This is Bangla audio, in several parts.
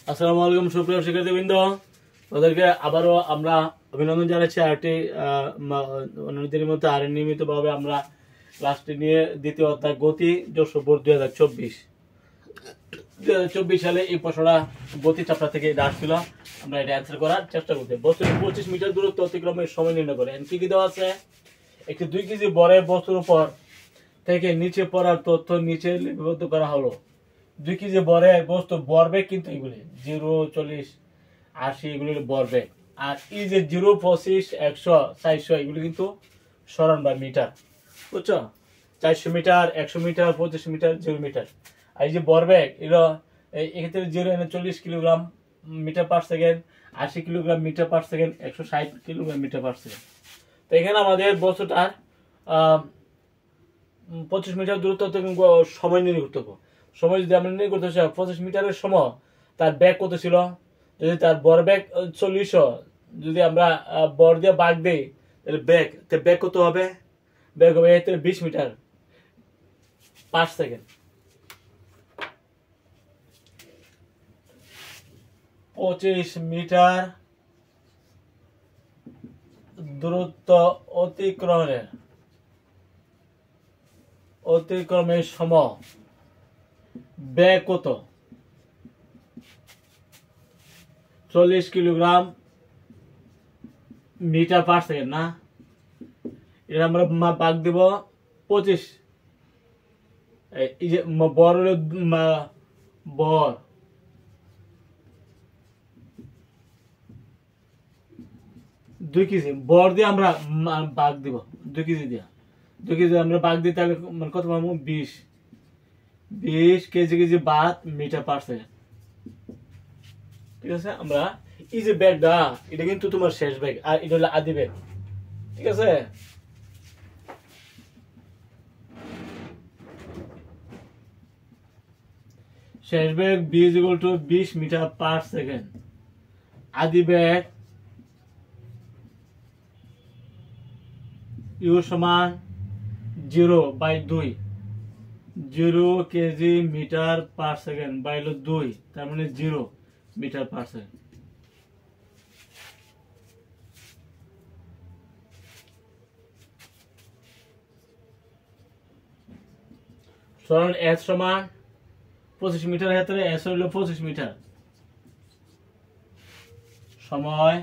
আসসালামু আলাইকুম সুপ্রিয় শিক্ষার্থীবৃন্দ, ওদেরকে আবারও আমরা অভিনন্দন জানাচ্ছি। আরেকটি অন্যদিনের মধ্যে আর নিয়মিতভাবে আমরা ক্লাসটি নিয়ে দ্বিতীয় অধ্যায় গতি যশো বোর্ড 2024 সালে এই প্রশ্নটা গতি চ্যাপ্টার থেকে এটা আসছিল। আমরা এটা অ্যান্সার করার চেষ্টা করতে। বস্তুর 25 মিটার দূরত্ব অতিক্রমের সময় নির্ণয় করে। কি কি দেওয়া আছে? একটি 2 কেজি বরের বস্তুর উপর থেকে নিচে পড়ার তথ্য নিচে লিপিবদ্ধ করা হলো। 2 কেজি বরের বস্তু ভরবেগ কিন্তু এগুলি 0, 40, 80 এগুলি ভরবেগ। আর এই যে 0, 25, 100, 400 এগুলি কিন্তু সরণ বা মিটার, বুঝছো? 400 মিটার, 100 মিটার, 25 মিটার, 0 মিটার। আর এই যে ভরবেগ এগুলো এক্ষেত্রে 0 এনে 40 kilogram metre per second, 80 kilogram metre per second, 160 kilogram metre per second. তো এখানে আমাদের বস্তুটার 25 মিটার দূরত্ব থেকে সময় নির্ণয় করতে হবে। সময় যদি আমরা নির্ণয় করতে চাই, 25 মিটারের সময় তার ব্যাগ কত ছিল? যদি তার বর ব্যাগ 40, যদি আমরা বর দিয়ে ভাগ দিই তাহলে ব্যাগ কত হবে? ব্যাগ হবে 20 মিটার পার সেকেন্ড। 25 মিটার দূরত্ব অতিক্রমের সময় ব্যাগ কত? 40 কিলোগ্রাম মিটার পার সেকেন্ড না? এটা আমরা ভাগ দেব 25। এই যে বর হলো বর 2 কেজি বর দিয়ে আমরা ভাগ দিব 2 কেজি দিয়ে। 2 কেজি আমরা ভাগ দিই তাহলে কত পাবো? 20 কেজি বাদ মিটার পার সেকেন্ড। ঠিক আছে? আমরা এই যে ব্যাগটা এটা কিন্তু তোমার শেষ ব্যাগ, আর এটা হলো আদি ব্যাগ। ঠিক আছে? শেষ ব্যাগ b = 20 মিটার পার সেকেন্ড। আদি ব্যাগ u সমান 0/2, 0 KG metre per second by 2, তার মানে 0 মিটার পার সেকেন্ড। সরণ s সমান 25 মিটার, ক্ষেত্রে s হইল 25 মিটার। সময়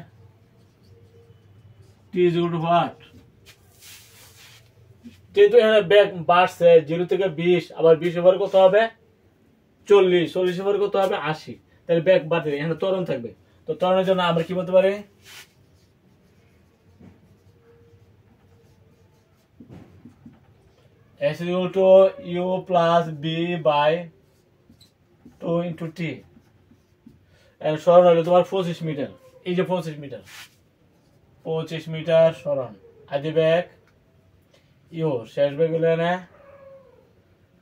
t = what? যেহেতু এখানে ব্যাগ বাড়ছে 0 থেকে 20, আবার 20 ওভার কত হবে? 40, 40 ওভার কত হবে? 80। তাহলে ব্যাগ বাড়তে এখানে ত্বরণ থাকবে। তো ত্বরণের জন্য আমরা কি বলতে পারি? s = u plus b by 2 into t। সরণ হলো তোমার 25 মিটার। এই যে 25 মিটার সরণ। আদি ব্যাগ ইউ, শেষ ব্যাগ হলো না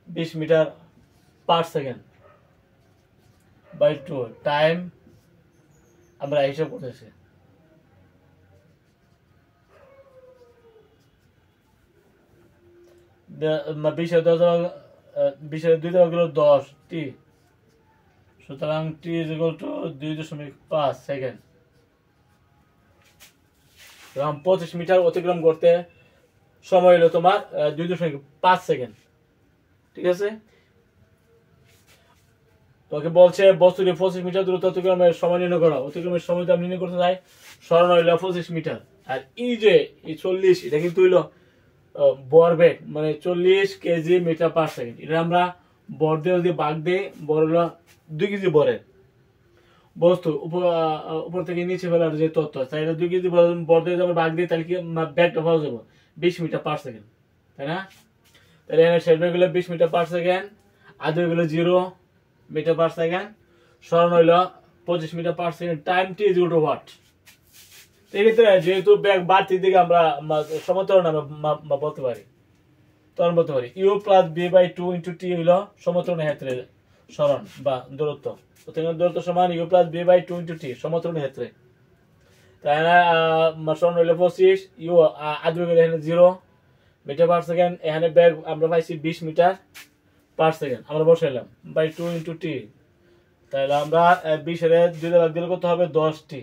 20 metre per second by 2, time আমরা হিসাব করতেছি। বিশের 2 দেওয়া গেল 10 টি, সুতরাং t = 2.5 সেকেন্ড। এবং 25 মিটার অতিক্রম করতে সময় হলো তোমার 2.5 সেকেন্ড। ঠিক আছে? তোকে বলছে বস্তুটি 25 মিটার দূরত্ব অতিক্রমের সময় নির্ণয় করো। অতিক্রমের সময় তো আমি নির্ণয় করতে চাই, সরণ হইল 25 মিটার। আর এই যে এই 40, এটা কিন্তু হইল ভরবেগ, মানে 40 কেজি মিটার পার সেকেন্ড। এটা আমরা বর দিয়ে যদি ভাগ দিই, বর হলো 2 কেজি বরের বস্তু উপর থেকে নিচে ফেলার যে তথ্য, তাই 2 কেজি বর দিয়ে আমরা ভাগ দিই, তাহলে কি ব্যাগটা পাওয়া যাবো 20 মিটার পার সেকেন্ড, তাই না? তাহলে এখানে শেষ ব্যাগ হলো 20 মিটার পার সেকেন্ড, আদি হলো 0 মিটার পার সেকেন্ড, সরণ হইল 25 metre per second, time t = what? এক্ষেত্রে যেহেতু ব্যাগ বাড়তির দিকে আমরা সমত্বরণ আমরা বলতে পারি, ত্বরণ বলতে পারি। u plus b by 2 into t হইল সমত্বরণের ক্ষেত্রে সরণ বা দূরত্ব। দূরত্ব সমান u plus b by 2 into t সমত্বরণের ক্ষেত্রে। তাই না? সরণ হইল 25, u আদি হইল এখানে 0 মিটার পার সেকেন্ড, এখানে ব্যাগ আমরা পাইছি 20 মিটার পার সেকেন্ড, আমরা বসাইলাম বাই 2 into t, তাহলে আমরা 20 এর 2 দিয়ে ভাগ দিলে কত হবে 10টি,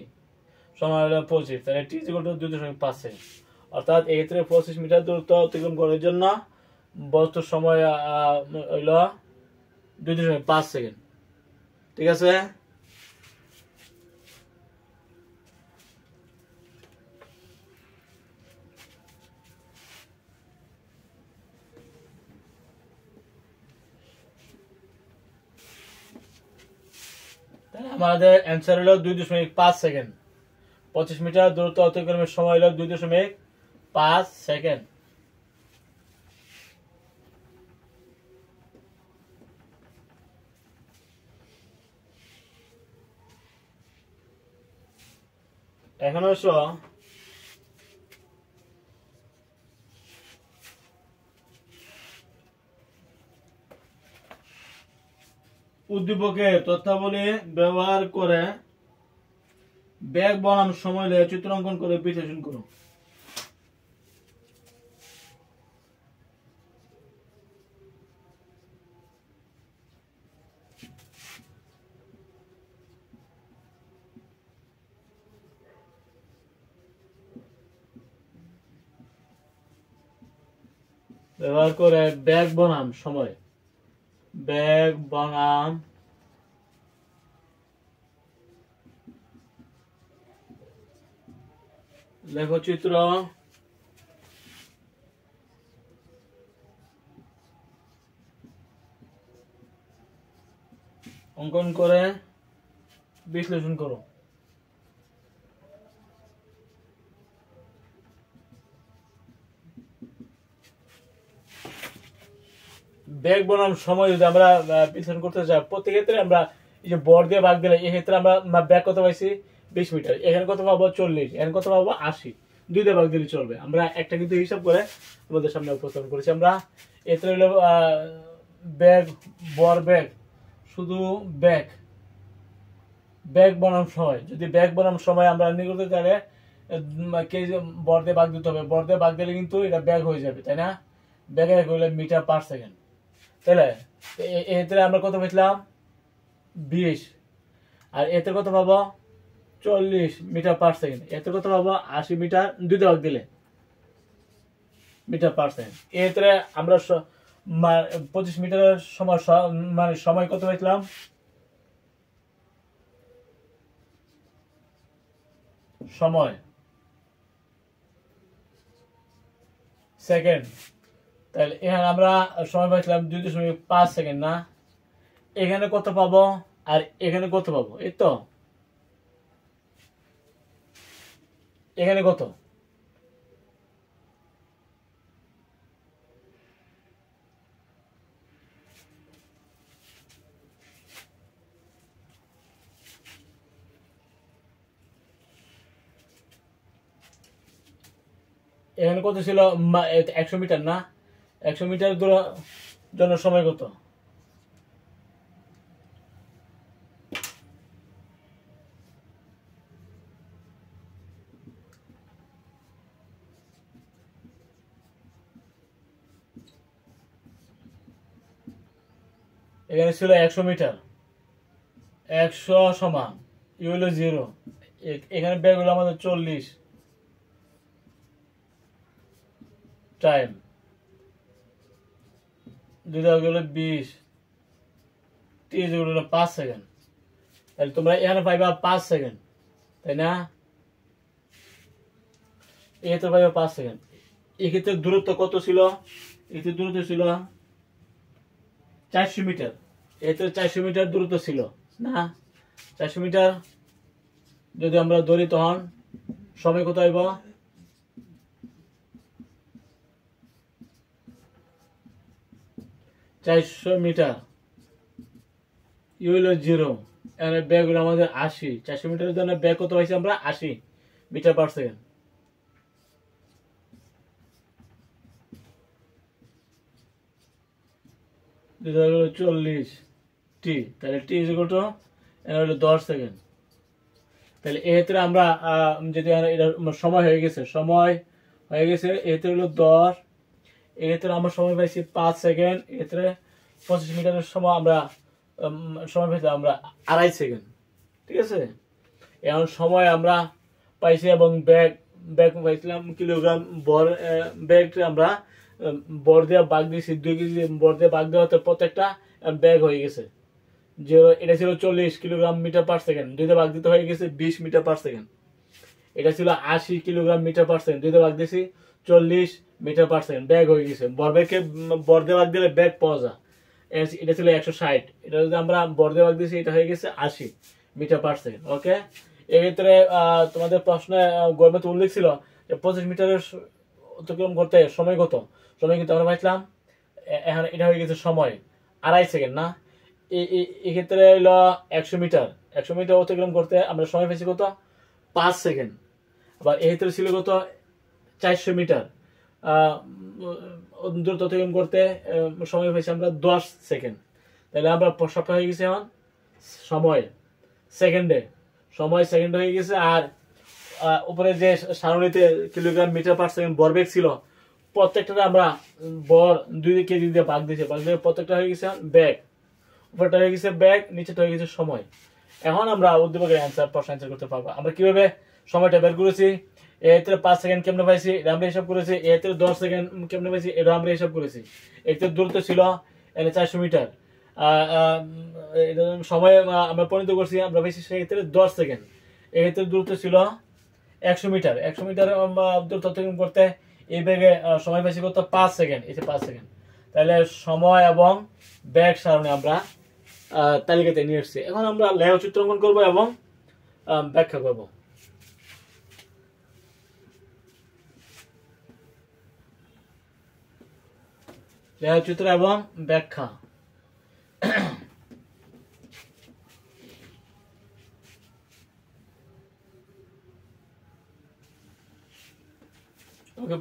সময় হলো 25, তাহলে t = 2.5 সেকেন্ড। অর্থাৎ এই ক্ষেত্রে 25 মিটার দূরত্ব অতিক্রম করার জন্য বস্তুর সময় হইল 2.5 সেকেন্ড। ঠিক আছে। তাহলে আমাদের অ্যান্সার হলো 2.5 সেকেন্ড। 25 মিটার দূরত্ব অতিক্রমের সময় হলো 2.5 সেকেন্ড। এখন অবশ্য উদ্দীপকের তথ্যাবলী ব্যবহার করে বেগ বনাম সময় নিয়ে চিত্রাঙ্কন করে বিশ্লেষণ করো। ব্যবহার করে বেগ বনাম সময়, বেগ বনাম লেখচিত্র অঙ্কন করে বিশ্লেষণ করো। বেগ বনাম সময় যদি আমরা বিশ্লেষণ করতে চাই, প্রত্যেক ক্ষেত্রে আমরা এই যে বর দিয়ে ভাগ দিলে এই ক্ষেত্রে আমরা বেগ কত পাইছি 20 মিটার, এখানে কত পাবো 40, এখানে কত পাবো 80, 2 দিয়ে ভাগ দিলে চলবে। আমরা একটা কিন্তু হিসাব করে আমাদের সামনে উপস্থাপন করেছি। আমরা এতে হলো বেগ, বর বেগ, শুধু বেগ, বেগ বনাম সময়। যদি বেগ বনাম সময় আমরা নির্ণয় করতে চাইলে কেজি বর দিয়ে ভাগ দিতে হবে, বর দিয়ে ভাগ দিলে কিন্তু এটা বেগ হয়ে যাবে, তাই না? বেগের হইলে মিটার পার সেকেন্ড। তাহলে এতে আমরা কত পেয়েছিলাম 20, আর এতে কত পাবো 40 মিটার পার সেকেন্ড, এতে কত পাবো 80 মিটার, 2 দিয়ে ভাগ দিলে মিটার পার সেকেন্ড। এতে আমরা 25 মিটারের সময় মানে সময় কত পেয়েছিলাম সময় সেকেন্ড। তাহলে এখানে আমরা সময় পাইছিলাম 2.5 সেকেন্ড না? এখানে কত পাবো আর এখানে কত পাবো? এই তো এখানে কত? এখানে কত ছিল 100 মিটার না? 100 মিটার দূরের জন্য সময় কত? এখানে ছিল 100 মিটার, 100 সমান ই হলো 0, এখানে বেগ হলো আমাদের 40 টাইম, 2 হলো 20, টি হলো 5 সেকেন্ড। তাহলে তোমরা এখানে পাইবা 5 সেকেন্ড, তাই না? এতে পাইবা 5 সেকেন্ড। এক্ষেত্রে দূরত্ব কত ছিল? এতে দূরত্ব ছিল 400 মিটার, এতে 400 মিটার দূরত্ব ছিল না? 400 মিটার যদি আমরা ধরি তখন সময় কত হইব? 400 মিটার ই হইল 0, এখানে ব্যাগ হলো আমাদের 80, 400 মিটারের জন্য ব্যাগ কত পাইছি আমরা 80 মিটার পার সেকেন্ড। হলো 40 টি, তাহলে টি ইজ ইকুয়াল টু হলো 10 সেকেন্ড। তাহলে এক্ষেত্রে আমরা যদি এটা সময় হয়ে গেছে, সময় হয়ে গেছে, এক্ষেত্রে হলো 10, এক্ষেত্রে আমরা সময় পাইছি 5 সেকেন্ড, এক্ষেত্রে 25 মিটারের সময় আমরা সময় পাইছিলাম আমরা 2.5 সেকেন্ড। ঠিক আছে, এখন সময় আমরা পাইছি এবং ব্যাগ ব্যাগ পাইছিলাম কিলোগ্রাম বর। ব্যাগটা আমরা বর দিয়ে ভাগ দিয়েছি, 2 কেজি বর দিয়ে ভাগ দেওয়াতে প্রত্যেকটা ব্যাগ হয়ে গেছে। যে এটা ছিল 40 কিলোগ্রাম মিটার পার সেকেন্ড, 2 দিয়ে ভাগ দিতে হয়ে গেছে 20 মিটার পার সেকেন্ড। এটা ছিল 80 কিলোগ্রাম মিটার পার সেকেন্ড, 2 দিয়ে ভাগ দিয়েছি 40 মিটার পার সেকেন্ড, ব্যাগ হয়ে গেছে। ভরবেগকে বর দিয়ে ভাগ দিলে ব্যাগ পাওয়া যায়। এটা ছিল 160, এটা যদি আমরা বর দিয়ে ভাগ দিয়েছি এটা হয়ে গেছে 80 মিটার পার সেকেন্ড। ওকে, এক্ষেত্রে তোমাদের প্রশ্নে গর্ভে উল্লেখ ছিল যে 25 মিটারের অতিক্রম করতে সময় কত। সময় কিন্তু আমরা পাইছিলাম, এখন এটা হয়ে গেছে সময় 2.5 সেকেন্ড না। এক্ষেত্রে হলো 100 মিটার, 100 মিটার অতিক্রম করতে আমরা সময় পেয়েছি কত, 5 সেকেন্ড। আবার এক্ষেত্রে ছিল কত, 400 মিটার দূরত্ব অতিক্রম করতে সময় পেয়েছি আমরা 10 সেকেন্ড। তাহলে আমরা সবটা হয়ে গেছে এখন সময় সেকেন্ডে, সময় সেকেন্ড হয়ে গেছে। আর উপরে যে সারণীতে কিলোগ্রাম মিটার পার সেকেন্ড ভরবেগ ছিল, প্রত্যেকটাতে আমরা বর 2 কেজি দিয়ে ভাগ দিয়েছি, ভাগ দিয়ে প্রত্যেকটা হয়ে গেছে ব্যাগ। উপরটা হয়ে গেছে ব্যাগ, নিচেটা হয়ে গেছে সময়। এখন আমরা উদ্দীপকের প্রশ্ন অ্যান্সার করতে পারবো। আমরা কিভাবে সময়টা বের করেছি, এতে 5 সেকেন্ড কেমনে পাইছি এটা আমরা হিসাব করেছি, এতে 10 সেকেন্ড কেমনে পাইছি এটা আমরা হিসাব করেছি। এতে দূরত্ব ছিল 400 মিটার, সময় আমরা পরিণত করছি, আমরা পাইছি সেক্ষেত্রে 10 সেকেন্ড। এক্ষেত্রে দূরত্ব ছিল 100 মিটার, 100 মিটার দূরত্ব অতিক্রম করতে এই ব্যাগে সময় পাইছি কত, 5 সেকেন্ড। এই যে 5 সেকেন্ড। তাহলে সময় এবং ব্যাগ সারণী আমরা তালিকাতে নিয়ে এসেছি। এখন আমরা লেখ চিত্রাঙ্কন করব এবং ব্যাখ্যা করব। লেখচিত্র এবং ব্যাখ্যা।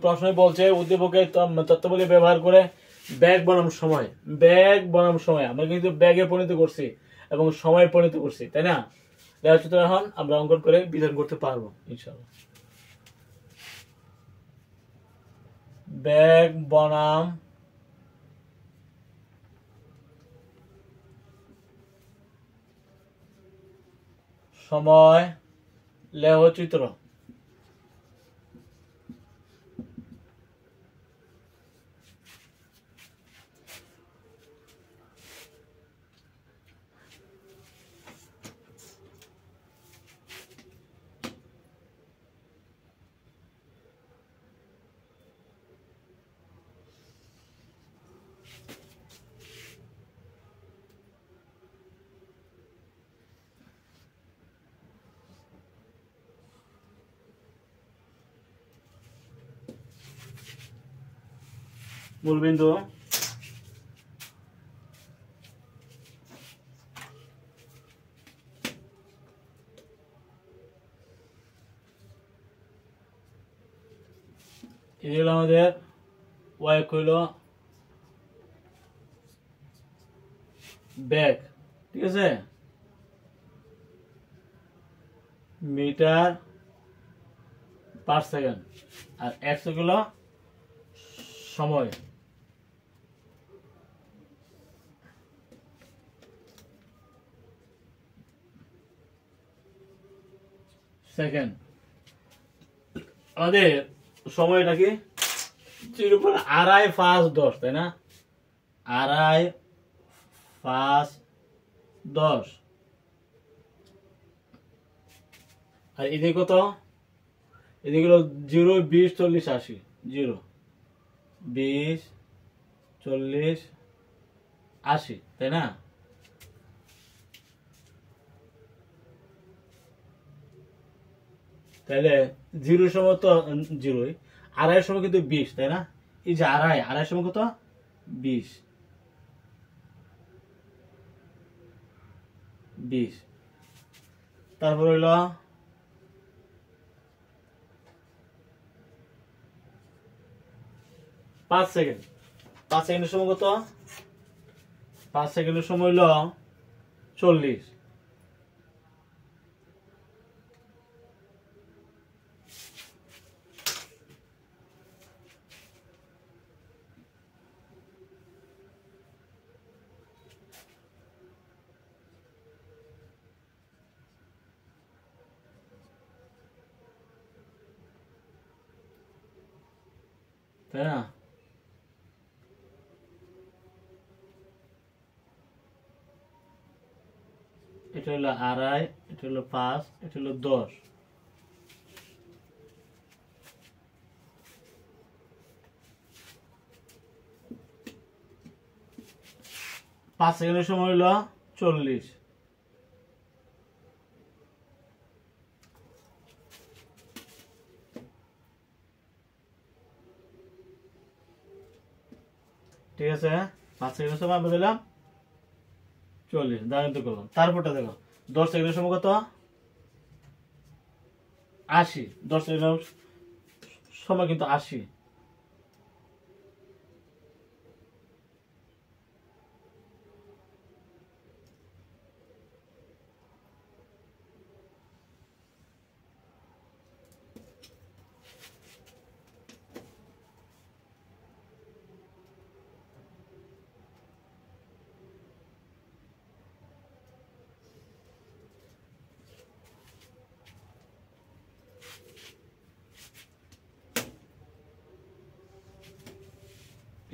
প্রশ্ন বলছে উদ্দীপকের তথ্যাবলী ব্যবহার করে ব্যাগ বনাম সময়, ব্যাগ বনাম সময় আমরা কিন্তু ব্যাগে পরিণত করছি এবং সময়ে পরিণত করছি, তাই না। লেখচিত্র এখন আমরা অঙ্কন করে বিধান করতে পারবো ইনশাআল্লাহ। ব্যাগ বনাম সময় লেখচিত্র। মূলবিন্দু এই হলো আমাদের ওয়াই হইল ব্যাগ, ঠিক আছে, মিটার পার সেকেন্ড, আর এক্স হলো সময়। সেকেন্ড আমাদের সময়টা কি 2.5 5 10, তাই না, 2.5 5 10। আর এদিকে কত, এদিকে হলো 0 20 40 80, 0 20 40 80, তাই না। তাহলে 0 সময় তো 0, 2.5 সময় কিন্তু 20, তাই না। এই যে 2.5 সময় কত, 20 20। তারপর হইল 5 সেকেন্ড, 5 সেকেন্ডের সময় কত, 5 সেকেন্ডের সময় হইল 40। তাই না? এটা হলো 2.5, এটা হলো 5, এটা হলো 10। পাঁচ সেকেন্ডের সময় হলো 40। ঠিক আছে, 5 সেকেন্ডের সময় আমরা দিলাম 40, দাঁড়ান তো করলাম। তারপরটা দেখো 10 সেকেন্ডের সময় কত? 80। 10 সেকেন্ডের সময় কিন্তু 80।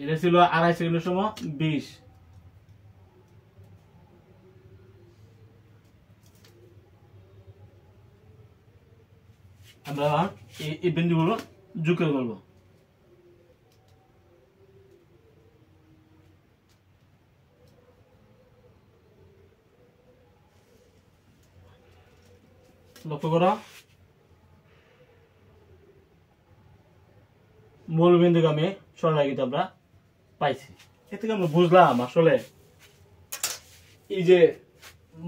এটা ছিল 2.5 সেকেন্ডের সময় 20। আমরা এই বিন্দুগুলো যোগ করে বলবো। লক্ষ্য করো, মূল বিন্দুগামী সরলরেখা কিন্তু আমরা পাইছি। এ থেকে আমরা বুঝলাম আসলে এই যে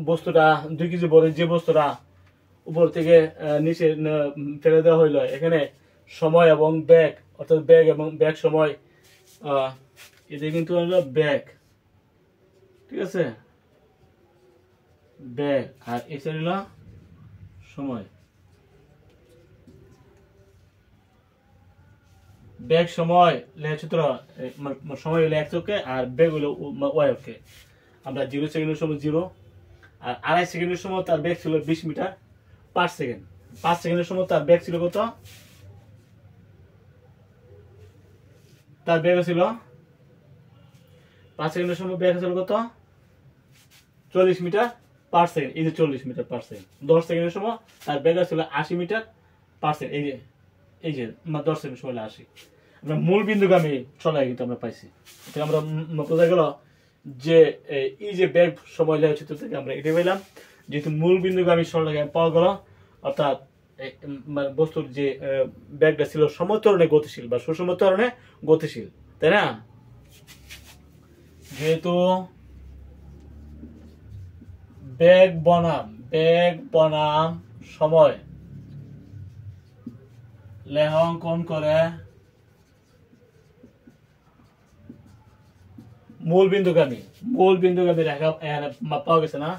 বস্তুটা 2 কেজি বড় যে বস্তুটা উপর থেকে নিচে ফেলে দেওয়া হইলো, এখানে সময় এবং ব্যাগ, অর্থাৎ ব্যাগ এবং ব্যাগ সময়, এটা কিন্তু হলো ব্যাগ। ঠিক আছে, ব্যাগ, আর এটা হলো সময়। ব্যাগ সময় লেখচিত্র, সময় হলো x অক্ষে আর ব্যাগ হলো y অক্ষে। আমরা 0 সেকেন্ডের সময় 0, আর 2.5 সেকেন্ডের সময় তার ব্যাগ ছিল 20 মিটার পার সেকেন্ড। 5 সেকেন্ডের সময় তার ব্যাগ ছিল কত? তার ব্যাগ ছিল 5 সেকেন্ডের সময় ব্যাগ ছিল কত? 40 মিটার পার সেকেন্ড। এই যে 40 মিটার পার সেকেন্ড। 10 সেকেন্ডের সময় তার ব্যাগ ছিল 80 মিটার পার সেকেন্ড। এই যে 10 সেকেন্ড সময় 80। আমরা মূল বিন্দুগামী সরলরেখা কিন্তু আমরা পাইছি। এটা আমরা বোঝা গেল যে এই যে ব্যাগ সময় লেখচিত্র থেকে আমরা এটা পেলাম, যেহেতু মূল বিন্দুগামী সরলরেখা পাওয়া গেল, অর্থাৎ বস্তুর যে ব্যাগটা ছিল সমত্বরণে গতিশীল বা সুষমত্বরণে গতিশীল, তাই না? যেহেতু বেগ বনাম সময় লেখ অঙ্কন করে মূল বিন্দুগামী রেখা পাওয়া গেছে না?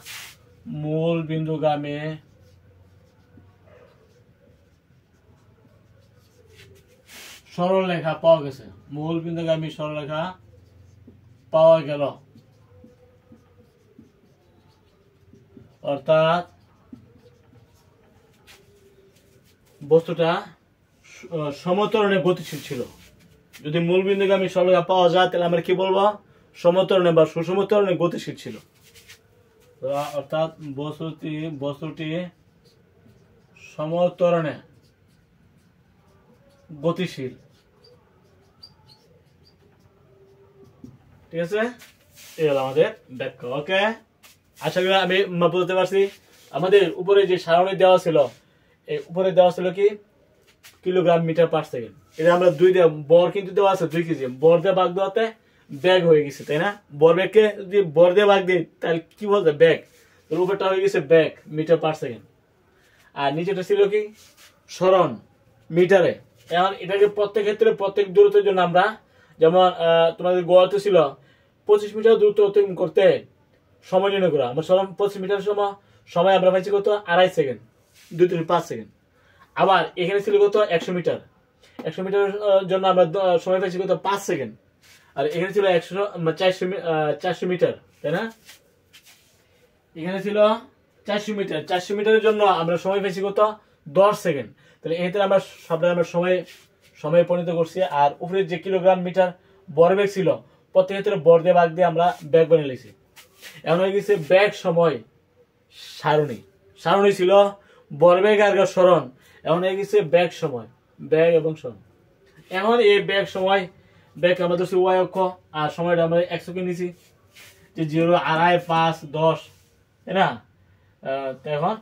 মূল বিন্দুগামী সরলরেখা পাওয়া গেছে। মূল বিন্দুগামী সরলরেখা পাওয়া গেল, অর্থাৎ বস্তুটা সমত্বরণে গতিশীল ছিল। যদি মূল বিন্দুগামী সরলরেখা পাওয়া যায় তাহলে আমরা কি বলবো? সমত্বরণে বা সুষমত্বরণে গতিশীল ছিল। অর্থাৎ বস্তুটি সমত্বরণে গতিশীল। ঠিক আছে, এই হলো আমাদের ব্যাখ্যা। ওকে, আশা করি আমি বুঝতে পারছি। আমাদের উপরে যে সারণী দেওয়া ছিল, এই উপরে দেওয়া ছিল কি কিলোগ্রাম মিটার পার সেকেন্ড। এটা আমরা বর কিন্তু দেওয়া আছে 2 কেজি, বর দিয়ে ভাগ দেওয়াতে ব্যাগ হয়ে গেছে, তাই না? বর ব্যাগকে যদি বর দিয়ে ভাগ দিই তাহলে কি বলতে ব্যাগ, উপরটা হয়ে গেছে ব্যাগ মিটার পার সেকেন্ড, আর নিচেটা ছিল কি সরণ মিটারে। এখন এটাকে প্রত্যেক ক্ষেত্রে প্রত্যেক দূরত্বের জন্য আমরা, যেমন তোমাদের গোয়াতে ছিল 25 মিটার দূরত্ব অতিক্রম করতে সময় নির্ণয় করা। আমরা 25 মিটার সময় আমরা পাইছি কত? 2.5 সেকেন্ড, 2 থেকে 5 সেকেন্ড। আবার এখানে ছিল কত? 100 মিটার। 100 মিটারের জন্য আমরা সময় পাইছি কত? 5 সেকেন্ড। আর এখানে ছিল 400 মিটার, তাই না? এখানে ছিল 400 মিটার। 400 মিটারের জন্য আমরা সময় পাইছি কত? 10 সেকেন্ড। তাহলে এক্ষেত্রে আমরা সময় সময়ে পরিণত করছি। আর উপরে যে কিলোগ্রাম মিটার ভরবেগ ছিল প্রত্যেক ক্ষেত্রে ভর দিয়ে ভাগ দিয়ে আমরা ব্যাগ বানিয়ে লিখছি। এখন হয়ে গেছে ব্যাগ সময় সারণী। সারণী ছিল ভরবেগ আর সরণ, এখন হয়ে গেছে ব্যাগ সময়, ব্যাগ এবং সরণ। এখন এই ব্যাগ সময়, ব্যাগ আমরা ধরছি ওয়াই অক্ষ আর সময়টা আমরা একশো কে নিছি, যে 0, 2.5, 5, 10, তাই না? এখন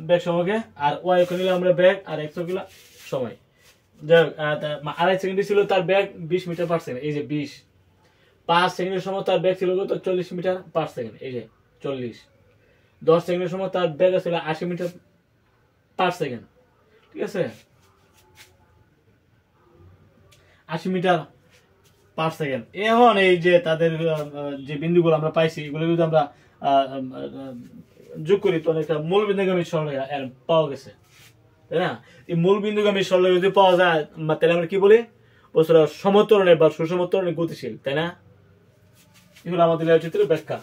ব্যাগ সময়কে আর ওয়াই অক্ষ নিলে আমরা ব্যাগ আর 100 কিলো সময়। 2.5 সেকেন্ড ছিল তার ব্যাগ 20 মিটার পার সেকেন্ড, এই যে 20। 5 সেকেন্ডের সময় তার ব্যাগ ছিল কত? 40 মিটার পার সেকেন্ড, এই যে 40। 10 সেকেন্ডের সময় তার ব্যাগ ছিল 80 মিটার পার সেকেন্ড, ঠিক আছে? 80 মিটার পার সেকেন্ড। এখন এই যে তাদের যে বিন্দুগুলো আমরা পাইছি এগুলো যদি আমরা যোগ করি তো একটা মূল বিন্দুগামী সরলরেখা পাওয়া গেছে, তাই না? এই মূল বিন্দুগামী সরলরেখা যদি পাওয়া যায় তাহলে আমরা কি বলি? বস্তুটা সমত্বরণে বা সুষমত্বরণে গতিশীল, তাই না? এগুলো আমাদের চিত্রের ব্যাখ্যা।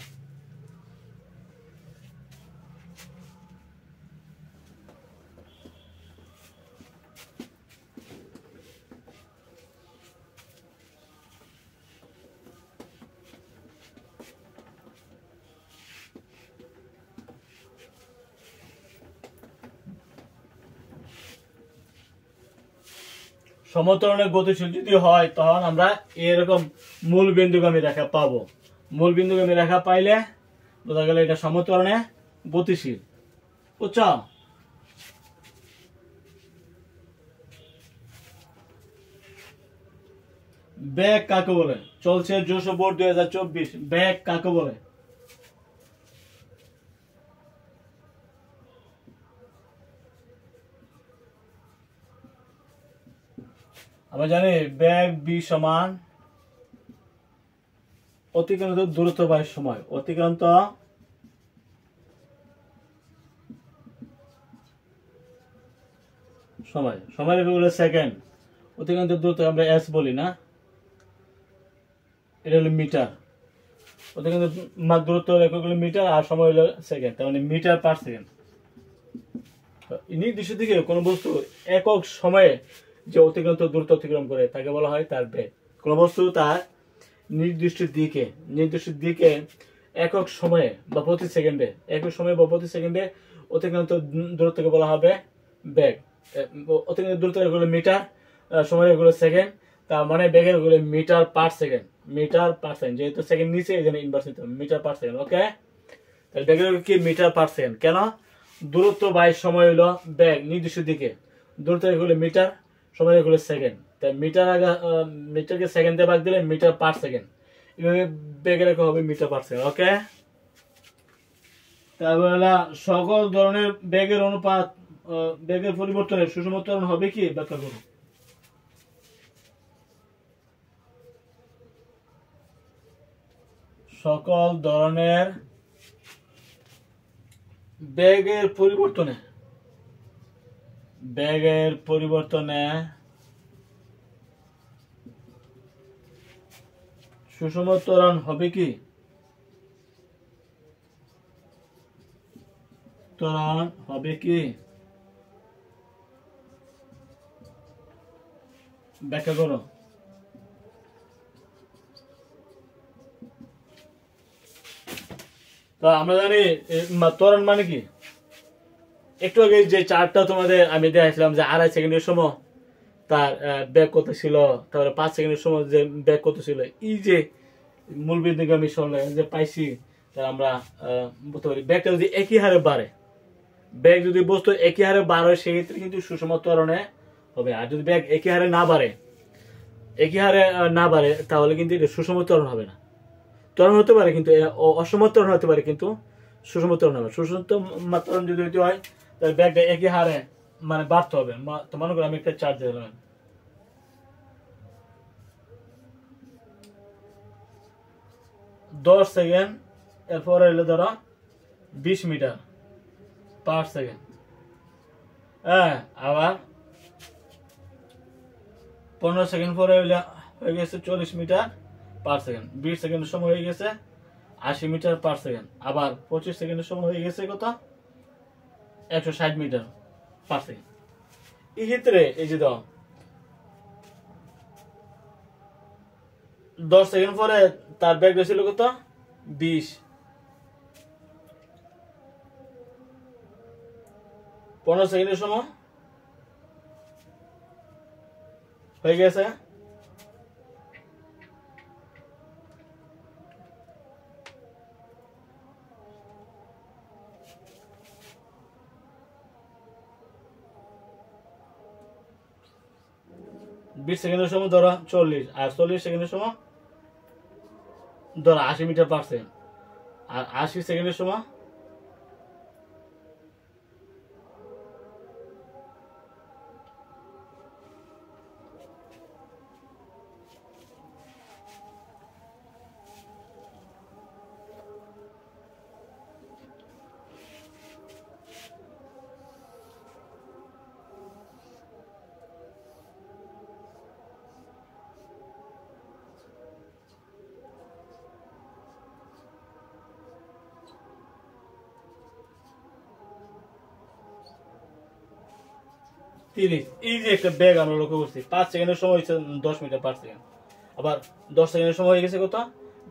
সমত্বরণে গতিশীল যদি হয় তখন আমরা এরকম মূল বিন্দুগামী রেখা পাবো। মূল বিন্দুগামী রেখা পাইলে বোঝা গেল এটা সমত্বরণে গতিশীল, বুঝছ? ব্যাগ কাকে বলে? চলছে যশো বোর্ড 2024, ব্যাগ কাকে বলে? আমরা জানি ব্যাগ বি সমান অতিক্রান্ত দূরত্ব বাই সময়। অতিক্রান্ত সময়, সময় হলো সেকেন্ড, অতিক্রান্ত দূরত্ব আমরা এস বলি না, এটা হলো মিটার। অতিক্রান্ত দূরত্ব একক হলো মিটার আর সময় হলো সেকেন্ড, তার মানে মিটার পার সেকেন্ড। নির্দিষ্ট দিকে কোনো বস্তু একক সময়ে যে অতিক্রান্ত দূরত্ব অতিক্রম করে তাকে বলা হয় তার বেগ। কোন বস্তু তার নির্দিষ্ট দিকে একক সময়ে বা প্রতি সেকেন্ডে, একক সময়ে বা প্রতি সেকেন্ডে অতিক্রান্ত দূরত্বকে বলা হবে বেগ। অতিক্রান্ত দূরত্ব এগুলো মিটার, সময় এগুলো সেকেন্ড, তার মানে বেগের এগুলো metre per second. Metre per second, যেহেতু সেকেন্ড নিচে এই জন্য ইনভার্স নিতে হবে, মিটার পার সেকেন্ড। ওকে, তাহলে বেগের কি মিটার পার সেকেন্ড। কেন? দূরত্ব বাই সময় হলো বেগ নির্দিষ্ট দিকে, দূরত্ব এগুলো মিটার, সময় এগুলো সেকেন্ড। তাই মিটার আগে মিটারকে সেকেন্ডে ভাগ দিলে মিটার পার সেকেন্ড, এভাবে বেগের একক হবে মিটার পার সেকেন্ড। ওকে, তারপরে সকল ধরনের বেগের অনুপাত, বেগের পরিবর্তনের সুষমত্বরণ হবে কি? ব্যাখ্যা করুন। সকল ধরনের বেগের পরিবর্তনে সুষমত্বরণ হবে কি? ত্বরণ হবে কি? ব্যাখ্যা করো। তো আমরা জানি ত্বরণ মানে কি? একটু আগে যে চার্টটা তোমাদের আমি দেখাইছিলাম যে 2.5 সেকেন্ডের সময় তার ব্যাগ কত ছিল, তারপরে 5 সেকেন্ডের সময় যে ব্যাগ কত ছিল, এই যে মূল বিন্দুগামী সরলরেখা যে পাইছি, তা আমরা বলতে পারি ব্যাগটা যদি একই হারে বাড়ে, ব্যাগ যদি বস্তু একই হারে বাড়ে সেক্ষেত্রে কিন্তু সুষম ত্বরণে হবে। আর যদি ব্যাগ একই হারে না বাড়ে তাহলে কিন্তু এটা সুষম ত্বরণ হবে না। ত্বরণ হতে পারে কিন্তু অসম ত্বরণ হতে পারে, কিন্তু সুষম ত্বরণ হবে। সুষম ত্বরণ যদি হইতে হয় তাহলে ব্যাগটা একই হারে মানে বাড়তে হবে। তো মনে করো আমি একটা চার্জ দিলাম, 10 সেকেন্ড, এরপরে হলো ধরো 20 মিটার পার সেকেন্ড। হ্যাঁ, আবার 15 সেকেন্ড পরে হয়ে গেছে 40 মিটার পার সেকেন্ড। 20 সেকেন্ডের সময় হয়ে গেছে 80 মিটার পার সেকেন্ড। আবার 25 সেকেন্ডের সময় হয়ে গেছে কত? 160 মিটার পার সেকেন্ড। এই ক্ষেত্রে এই যে দাও 10 সেকেন্ড পরে তার ব্যাগ ছিল কত 20 15 সেকেন্ডের সময় হয়ে গেছে 20 সেকেন্ডের সময় ধরো 40 আর 40 সেকেন্ডের সময় ধরো 80 মিটার পার সেকেন্ড আর 80 সেকেন্ডের সময় তিরিশ এই যে একটা ব্যাগ আমরা লক্ষ্য করছি 5 সেকেন্ডের সময় হচ্ছে 10 মিটার পার সেকেন্ড আবার 10 সেকেন্ডের সময় হয়ে গেছে কত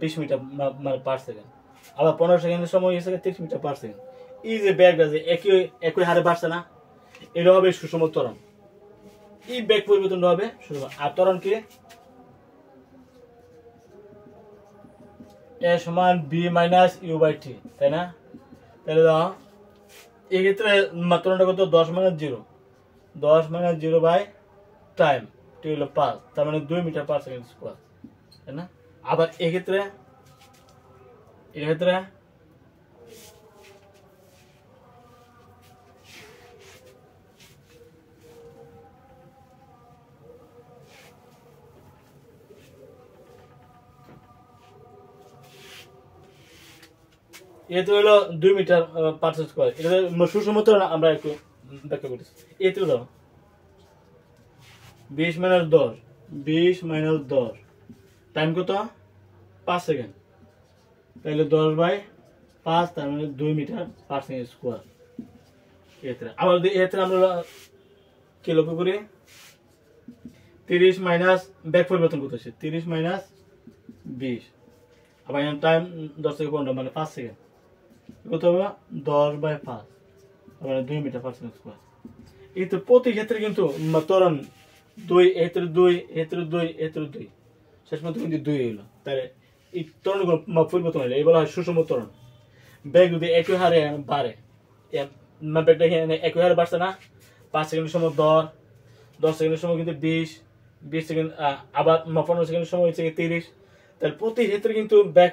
20 মিটার মানে পার সেকেন্ড আবার 15 সেকেন্ডের সময় হয়ে গেছে 30 মিটার পার সেকেন্ড এই যে ব্যাগটা যে একই হারে বাড়ছে না এটা হবে সুষম ত্বরণ এই ব্যাগ পরিবর্তন হবে সুষম আর ত্বরণ কি a সমান b minus u by t তাই না তাহলে দাও এই ক্ষেত্রে ত্বরণটা কত 10 মাইনাস 0 10 মাইনাস 0 বাই টাইম টি হলো 5 তার মানে 2 মিটার পার সেকেন্ড স্কয়ার তাই না আবার এই ক্ষেত্রে এতে হলো 2 মিটার পার স্কয়ার এটা সুষম ত্বরণ আমরা একটু ব্যাখ্যা করতেছি এতে দাও 20 মাইনাস 10 টাইম কত 5 সেকেন্ড তাহলে 10 বাই 5 তার মানে 2 মিটার পার সেকেন্ড স্কয়ার এতে আবার এতে আমরা কি লক্ষ্য করি 30 মাইনাস ব্যাক পরিবর্তন করতেছি 30 মাইনাস 20 আবার টাইম 10 থেকে 15 মানে 5 সেকেন্ড কত হবে 10 বাই 5 মানে 2 মিটার পার সেকেন্ড স্কয়ার এই তো প্রতি ক্ষেত্রে কিন্তু ত্বরণ 2 এর 2 এর 2 এর 2 শেষ পর্যন্ত কিন্তু 2 হলো তাহলে এই ত্বরণগুলো পরিবর্তন হলো এই বলা হয় সুষম ত্বরণ ব্যাগ যদি একই হারে বাড়ে ব্যাগটা একই হারে বাড়ছে না 5 সেকেন্ডের সময় 10 সেকেন্ডের সময় কিন্তু 20 সেকেন্ড আবার 15 সেকেন্ডের সময় হচ্ছে 30 তাহলে প্রতি ক্ষেত্রে কিন্তু ব্যাগ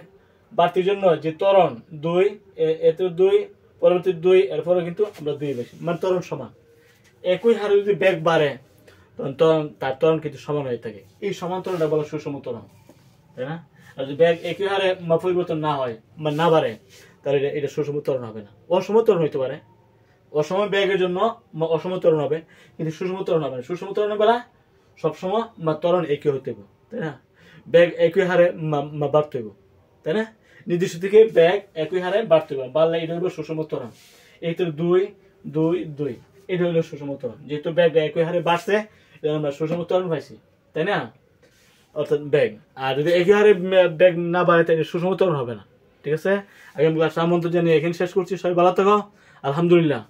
বাড়তির জন্য যে ত্বরণ 2 এতে 2 পরবর্তী 2 এরপরে কিন্তু আমরা 2 বেশি মানে ত্বরণ সমান একই হারে যদি ব্যাগ বাড়ে তখন তার ত্বরণ কিন্তু সমান হয়ে থাকে এই সমান ত্বরণটা বলা সুষম ত্বরণ তাই না আর যদি ব্যাগ একই হারে পরিবর্তন না হয় বা না বাড়ে তাহলে এটা সুষম ত্বরণ হবে না অসম ত্বরণ হইতে পারে অসম ব্যাগের জন্য অসম ত্বরণ হবে কিন্তু সুষম ত্বরণ হবে না সুষম ত্বরণ বলা সবসময় ত্বরণ একই হইতে হবে তাই না ব্যাগ একই হারে বাড়তে হবে তাই না নির্দিষ্ট থেকে ব্যাগ একই হারে বাড়তে হবে বাড়লে এটা হলো সুষম ত্বরণ এই তো 2 এটা হলো সুষম ত্বরণ যেহেতু ব্যাগ একই হারে বাড়ছে আমরা সুষম ত্বরণ পাইছি তাই না অর্থাৎ ব্যাগ আর যদি একই হারে ব্যাগ না বাড়ে তাহলে সুষম ত্বরণ হবে না ঠিক আছে আগামী ক্লাস আমন্ত্রণ জানিয়ে এখানে শেষ করছি সবাই ভালো থাকো আলহামদুলিল্লাহ